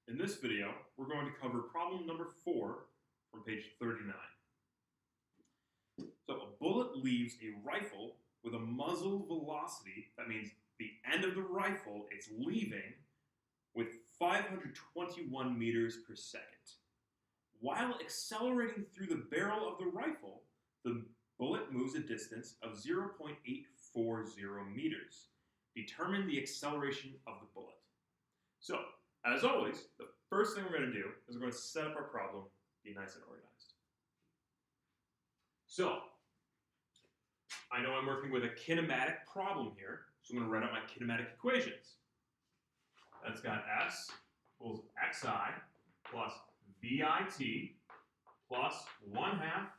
In this video, we're going to cover problem number 4 from page 39. So a bullet leaves a rifle with a muzzle velocity, that means the end of the rifle it's leaving, with 521 meters per second. While accelerating through the barrel of the rifle, the bullet moves a distance of 0.840 meters. Determine the acceleration of the bullet. So, as always, the first thing we're going to do is we're going to set up our problem, be nice and organized. So, I know I'm working with a kinematic problem here, so I'm going to write out my kinematic equations. That's got S equals xi plus VIT plus 1/2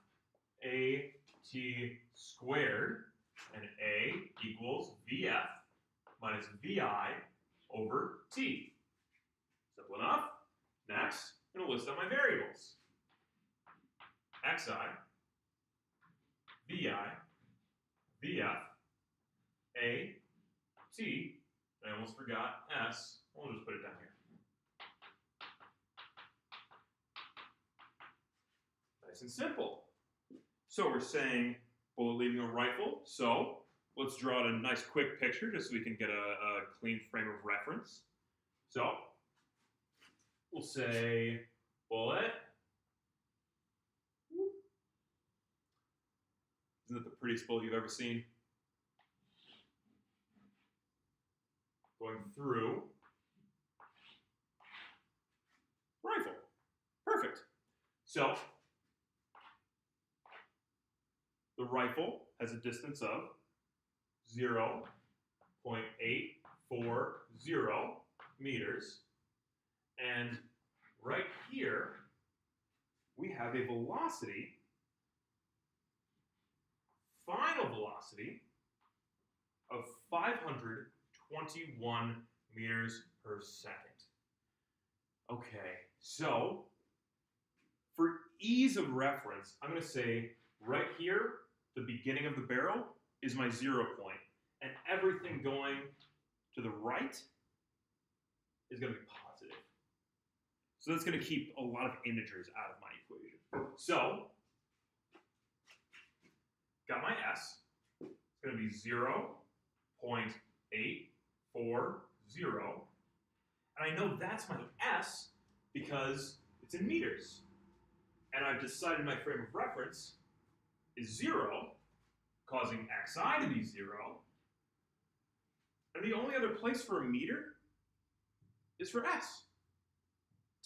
AT squared, and A equals VF minus VI over T. Simple enough. Next, I'm going to list out my variables. Xi, VI, VF, A, T, and I almost forgot S. We'll just put it down here. Nice and simple. So we're saying bullet leaving a rifle. So let's draw out a nice quick picture just so we can get a clean frame of reference. So we'll say bullet. Isn't it the prettiest bullet you've ever seen? Going through rifle. Perfect. So the rifle has a distance of 0.840 meters. And right here, we have a velocity, final velocity, of 521 meters per second. Okay, so for ease of reference, I'm going to say right here, the beginning of the barrel is my 0 point, and everything going to the right is going to be positive. So that's going to keep a lot of integers out of my equation. So, got my S. It's going to be 0.840. And I know that's my S because it's in meters. And I've decided my frame of reference is 0, causing xi to be 0. And the only other place for a meter is for S.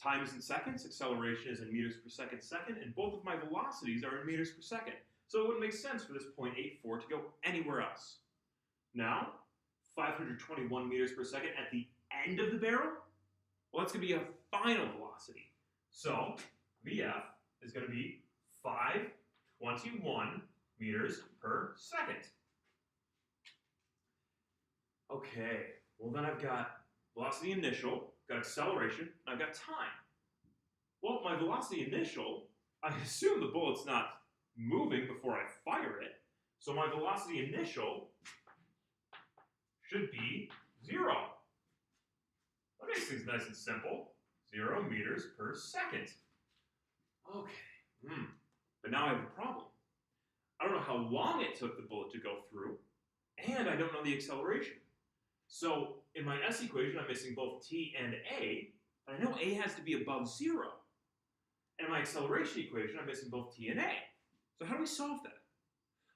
Time is in seconds, acceleration is in meters per second, and both of my velocities are in meters per second. So it wouldn't make sense for this 0.84 to go anywhere else. Now, 521 meters per second at the end of the barrel, well, that's going to be a final velocity. So VF is going to be 521 meters per second. Okay, well then I've got velocity initial, got acceleration, and I've got time. Well, my velocity initial, I assume the bullet's not moving before I fire it, so my velocity initial should be 0. That makes things nice and simple. 0 meters per second. Okay, but now I have a problem. I don't know how long it took the bullet to go through, and I don't know the acceleration. So in my S equation, I'm missing both T and A, but I know A has to be above 0. And in my acceleration equation, I'm missing both T and A. So how do we solve that?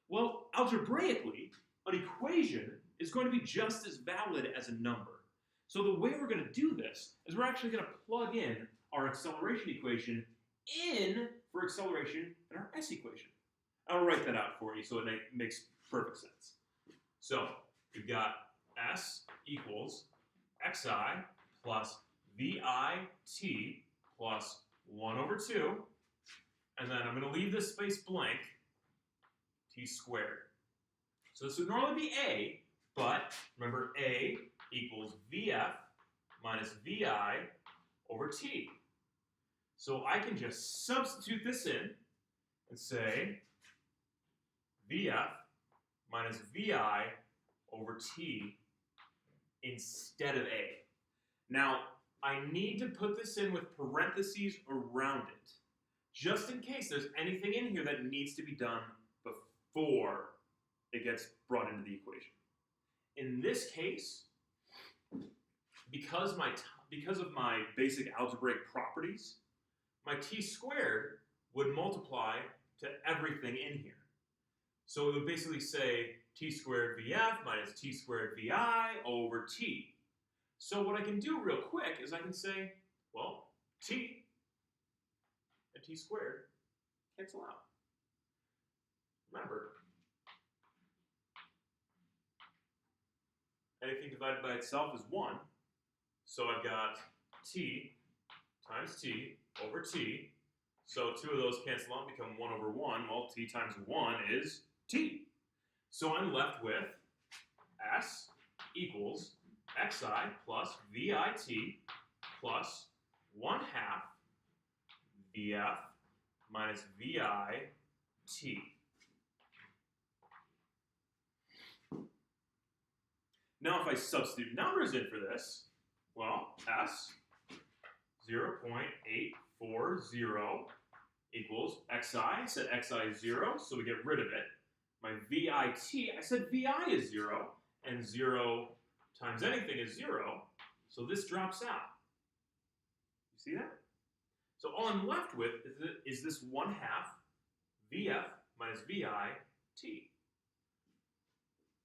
Well, algebraically, an equation is going to be just as valid as a number. So the way we're going to do this is we're actually going to plug in our acceleration equation in for acceleration in our S equation. I'll write that out for you so it makes perfect sense. So we've got S equals xi plus VIT plus 1/2, and then I'm going to leave this space blank, T squared. So this would normally be A, but remember A equals VF minus VI over T. So I can just substitute this in and say VF minus VI over T instead of A. Now, I need to put this in with parentheses around it, just in case there's anything in here that needs to be done before it gets brought into the equation. In this case, because of my basic algebraic properties, my t squared would multiply to everything in here. So it would basically say t squared vf minus t squared vi over t. So what I can do real quick is I can say, well, t and t squared cancel out. Remember, anything divided by itself is 1. So I've got t times t over t. So 2 of those cancel out and become 1 over 1. Well, t times 1 is t. So I'm left with s equals xi plus vit plus 1/2 vf minus vit. Now if I substitute numbers in for this, well, s 0.840 equals xi. I said xi is 0, so we get rid of it. My vit, I said vi is 0, and 0 times anything is 0, so this drops out. You see that? So all I'm left with is this 1/2 vf minus vit.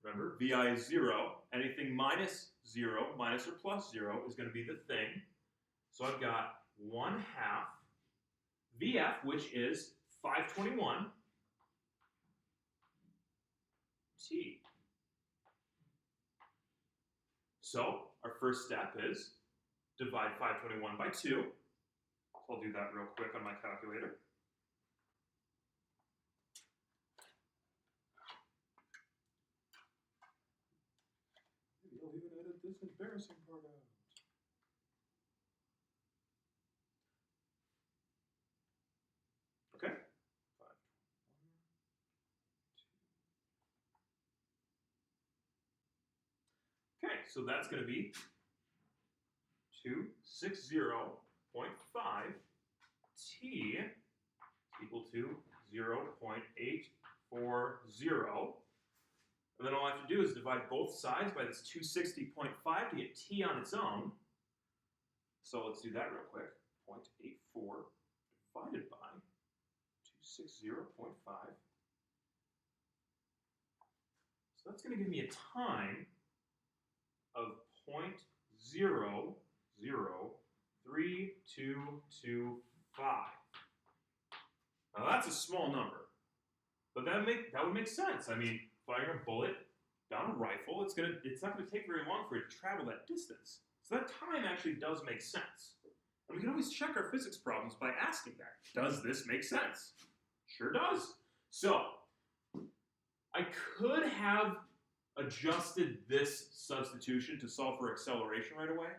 Remember, vi is 0. Anything minus 0, minus or plus 0, is going to be the thing. So I've got 1/2 vf, which is 521 t. So our first step is divide 521 by 2. So I'll do that real quick on my calculator. Maybe I'll even edit this embarrassing part out. Okay. 5. Okay, so that's going to be 260.5 t equal to 0.840. And then all I have to do is divide both sides by this 260.5 to get t on its own. So let's do that real quick. 0.84 divided by 260.5. So that's going to give me a time of 0.003225. Now that's a small number, but that would make sense. I mean, firing a bullet down a rifle, it's not going to take very long for it to travel that distance. So that time actually does make sense. And we can always check our physics problems by asking that. Does this make sense? Sure does. So I could have adjusted this substitution to solve for acceleration right away,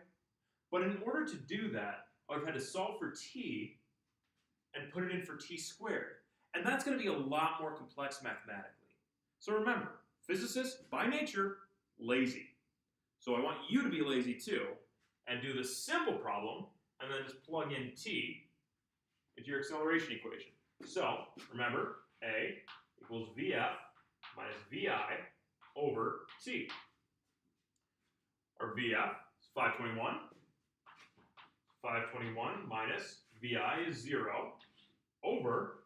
but in order to do that, I've had to solve for t and put it in for t squared. And that's going to be a lot more complex mathematically. So remember, physicists, by nature, lazy. So I want you to be lazy too, and do the simple problem, and then just plug in t into your acceleration equation. So remember, a equals vf minus vi over t. Our vf is 521. 521 minus vi is 0 over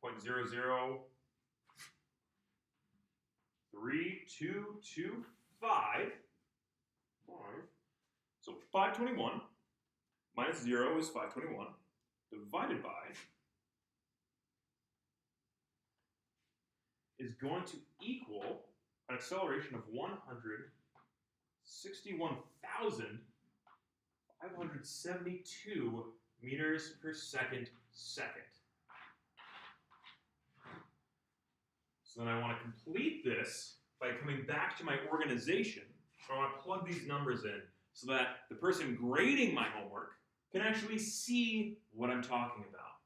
0.003225. So 521 minus 0 is 521 divided by is going to equal an acceleration of 161,572 meters per second. So then I want to complete this by coming back to my organization. I want to plug these numbers in so that the person grading my homework can actually see what I'm talking about.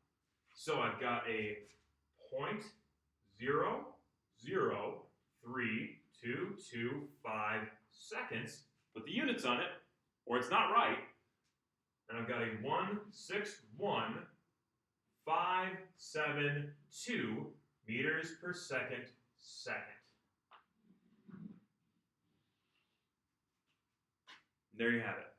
So I've got a 0.00325 seconds. Put the units on it, or it's not right. and I've got a 161,572 meters per second. There you have it.